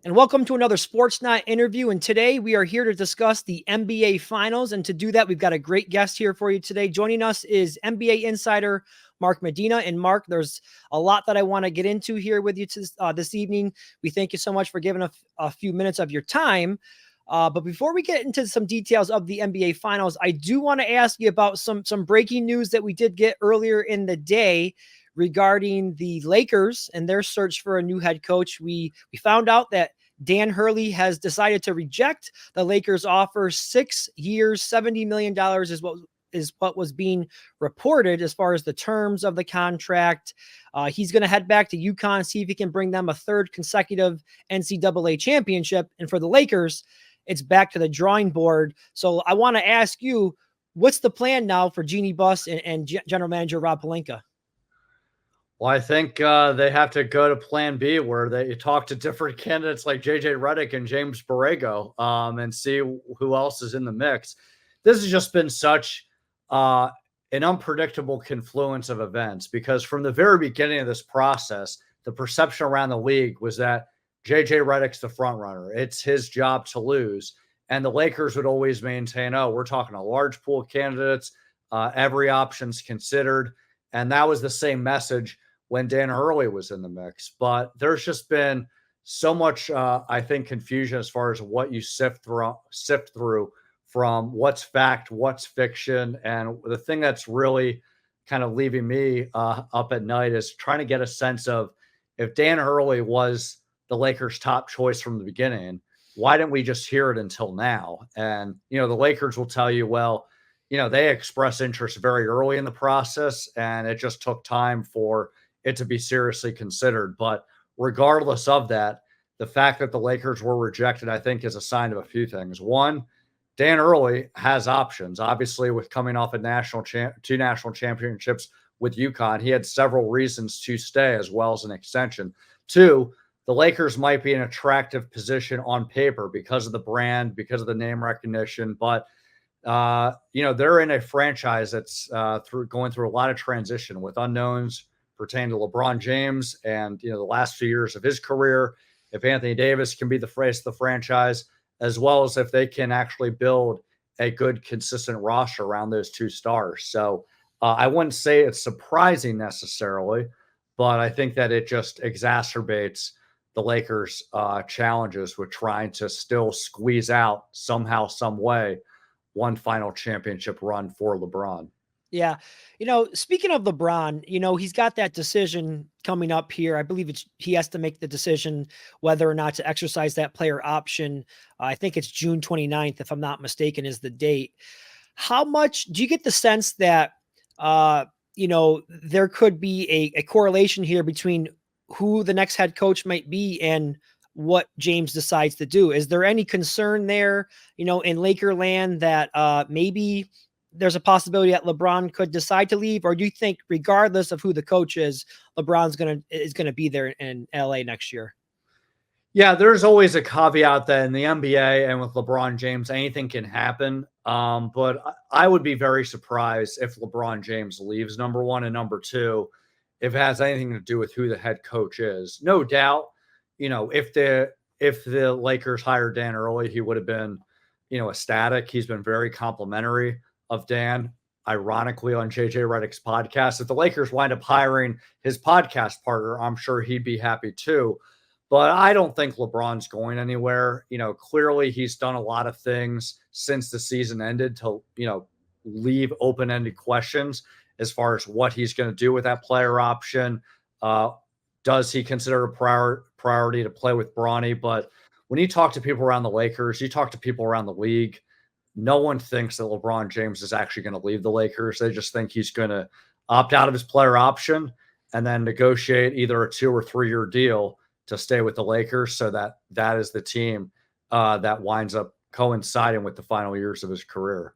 and welcome to another Sportsnaut interview. And today we are here to discuss the NBA Finals. And to do that, we've got a great guest here for you today. Joining us is NBA Insider Mark Medina. And Mark, there's a lot that I want to get into here with you this evening. We thank you so much for giving a few minutes of your time. But before we get into some details of the NBA Finals, I do want to ask you about some breaking news that we did get earlier in the day regarding the Lakers and their search for a new head coach. We found out that Dan Hurley has decided to reject the Lakers' offer. 6 years, $70 million is what was being reported as far as the terms of the contract. He's going to head back to UConn, see if he can bring them a third consecutive NCAA championship. And for the Lakers, it's back to the drawing board. So I want to ask you, what's the plan now for Jeannie Buss and General Manager Rob Pelinka? Well, I think they have to go to plan B, where they talk to different candidates like JJ Redick and James Borrego and see who else is in the mix. This has just been such an unpredictable confluence of events, because from the very beginning of this process, the perception around the league was that JJ Redick's the front runner. It's his job to lose. And the Lakers would always maintain, oh, we're talking a large pool of candidates, every option's considered. And that was the same message when Dan Hurley was in the mix. But there's just been so much, I think, confusion as far as what you sift through from what's fact, what's fiction. And the thing that's really kind of leaving me up at night is trying to get a sense of, if Dan Hurley was the Lakers' top choice from the beginning, why didn't we just hear it until now? And, the Lakers will tell you, well, they express interest very early in the process, and it just took time for it to be seriously considered. But regardless of that, the fact that the Lakers were rejected, I think, is a sign of a few things. One, Dan Hurley has options. Obviously, with coming off a two national championships with UConn, he had several reasons to stay, as well as an extension. Two, the Lakers might be an attractive position on paper because of the brand, because of the name recognition, but they're in a franchise that's going through a lot of transition with unknowns pertaining to LeBron James and, the last few years of his career. If Anthony Davis can be the face of the franchise, as well as if they can actually build a good, consistent roster around those two stars. So I wouldn't say it's surprising necessarily, but I think that it just exacerbates the Lakers' challenges with trying to still squeeze out somehow, some way, one final championship run for LeBron. Yeah. Speaking of LeBron, he's got that decision coming up here. I believe he has to make the decision whether or not to exercise that player option. I think it's June 29th, if I'm not mistaken, is the date. How much do you get the sense that, there could be a correlation here between who the next head coach might be and what James decides to do? Is there any concern there, in Lakerland that maybe there's a possibility that LeBron could decide to leave? Or do you think regardless of who the coach is, LeBron's is going to be there in LA next year? Yeah, there's always a caveat that in the NBA and with LeBron James, anything can happen. But I would be very surprised if LeBron James leaves, number one, and number two, if it has anything to do with who the head coach is. No doubt, if the Lakers hired Dan Hurley, he would have been, ecstatic. He's been very complimentary of Dan, ironically, on JJ Redick's podcast. If the Lakers wind up hiring his podcast partner, I'm sure he'd be happy too. But I don't think LeBron's going anywhere. Clearly he's done a lot of things since the season ended to, leave open-ended questions as far as what he's going to do with that player option. Does he consider a priority to play with Bronny? But when you talk to people around the Lakers, you talk to people around the league, no one thinks that LeBron James is actually going to leave the Lakers. They just think he's going to opt out of his player option and then negotiate either a 2 or 3 year deal to stay with the Lakers. So that is the team that winds up coinciding with the final years of his career.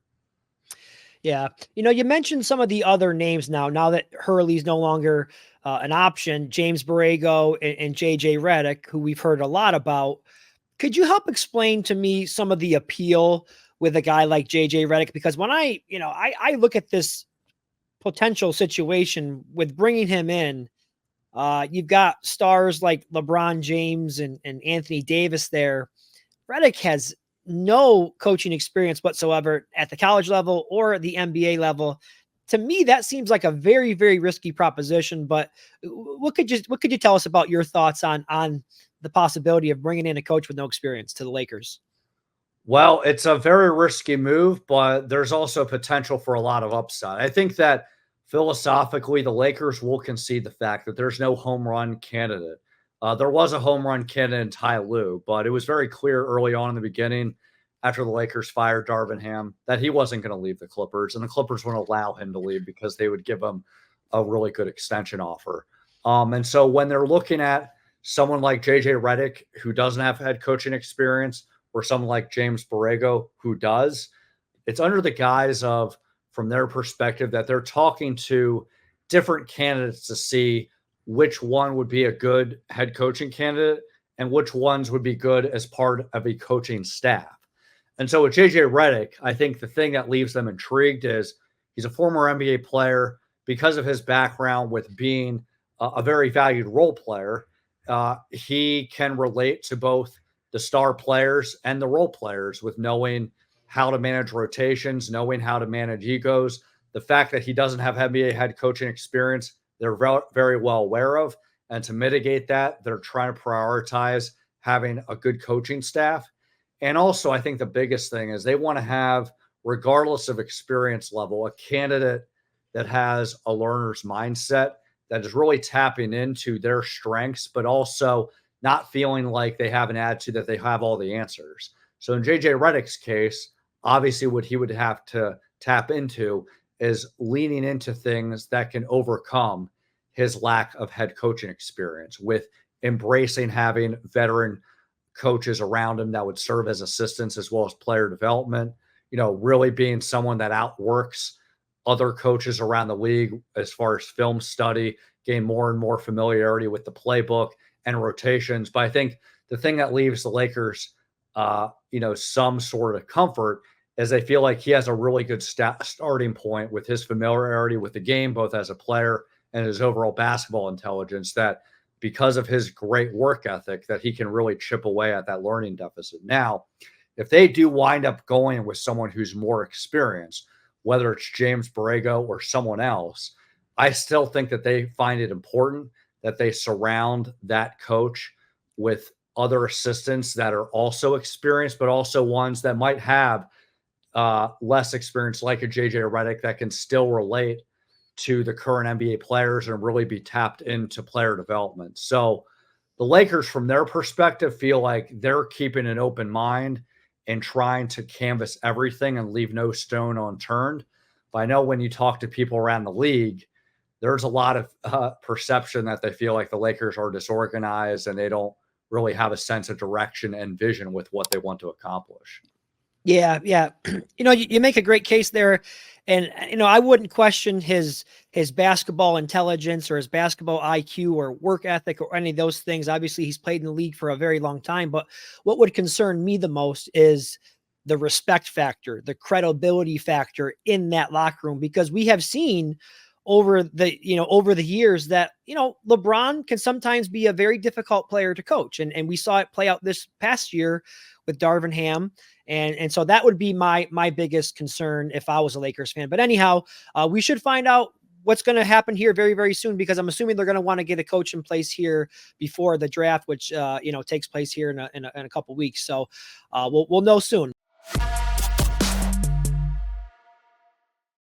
Yeah. You mentioned some of the other names now that Hurley's no longer an option, James Borrego and JJ Redick, who we've heard a lot about. Could you help explain to me some of the appeal with a guy like JJ Redick? Because when I look at this potential situation with bringing him in, You've got stars like LeBron James and Anthony Davis there. Redick has no coaching experience whatsoever at the college level or the NBA level. To me, that seems like a very, very risky proposition. But what could you tell us about your thoughts on the possibility of bringing in a coach with no experience to the Lakers? Well, it's a very risky move, but there's also potential for a lot of upside. I think that philosophically, the Lakers will concede the fact that there's no home run candidate. There was a home run candidate in Ty Lue, but it was very clear early on in the beginning, after the Lakers fired Darvin Ham, that he wasn't going to leave the Clippers, and the Clippers wouldn't allow him to leave because they would give him a really good extension offer. And so when they're looking at someone like JJ Redick, who doesn't have head coaching experience, or someone like James Borrego, who does, it's under the guise of, from their perspective, that they're talking to different candidates to see which one would be a good head coaching candidate and which ones would be good as part of a coaching staff. And so with JJ Redick, I think the thing that leaves them intrigued is he's a former NBA player. Because of his background with being a very valued role player, he can relate to both the star players and the role players with knowing how to manage rotations, knowing how to manage egos. The fact that he doesn't have NBA head coaching experience, they're very well aware of. And to mitigate that, they're trying to prioritize having a good coaching staff. And also, I think the biggest thing is they want to have, regardless of experience level, a candidate that has a learner's mindset, that is really tapping into their strengths, but also not feeling like they have an attitude that they have all the answers. So in JJ Redick's case, obviously what he would have to tap into is leaning into things that can overcome his lack of head coaching experience, with embracing having veteran coaches around him that would serve as assistants as well as player development, really being someone that outworks other coaches around the league as far as film study, gain more and more familiarity with the playbook and rotations. But I think the thing that leaves the Lakers, some sort of comfort is they feel like he has a really good starting point with his familiarity with the game, both as a player and his overall basketball intelligence, that because of his great work ethic, that he can really chip away at that learning deficit. Now, if they do wind up going with someone who's more experienced, whether it's James Borrego or someone else, I still think that they find it important that they surround that coach with other assistants that are also experienced, but also ones that might have less experience, like a JJ Redick, that can still relate to the current NBA players and really be tapped into player development. So the Lakers, from their perspective, feel like they're keeping an open mind and trying to canvas everything and leave no stone unturned. But I know when you talk to people around the league, there's a lot of perception that they feel like the Lakers are disorganized and they don't really have a sense of direction and vision with what they want to accomplish. Yeah, yeah. You make a great case there, and I wouldn't question his basketball intelligence or his basketball IQ or work ethic or any of those things. Obviously, he's played in the league for a very long time, but what would concern me the most is the respect factor, the credibility factor in that locker room, because we have seen over the years that, LeBron can sometimes be a very difficult player to coach. And we saw it play out this past year with Darvin Ham. And so that would be my biggest concern if I was a Lakers fan. But anyhow, we should find out what's going to happen here very, very soon, because I'm assuming they're going to want to get a coach in place here before the draft, which, takes place here in a couple weeks. So we'll know soon.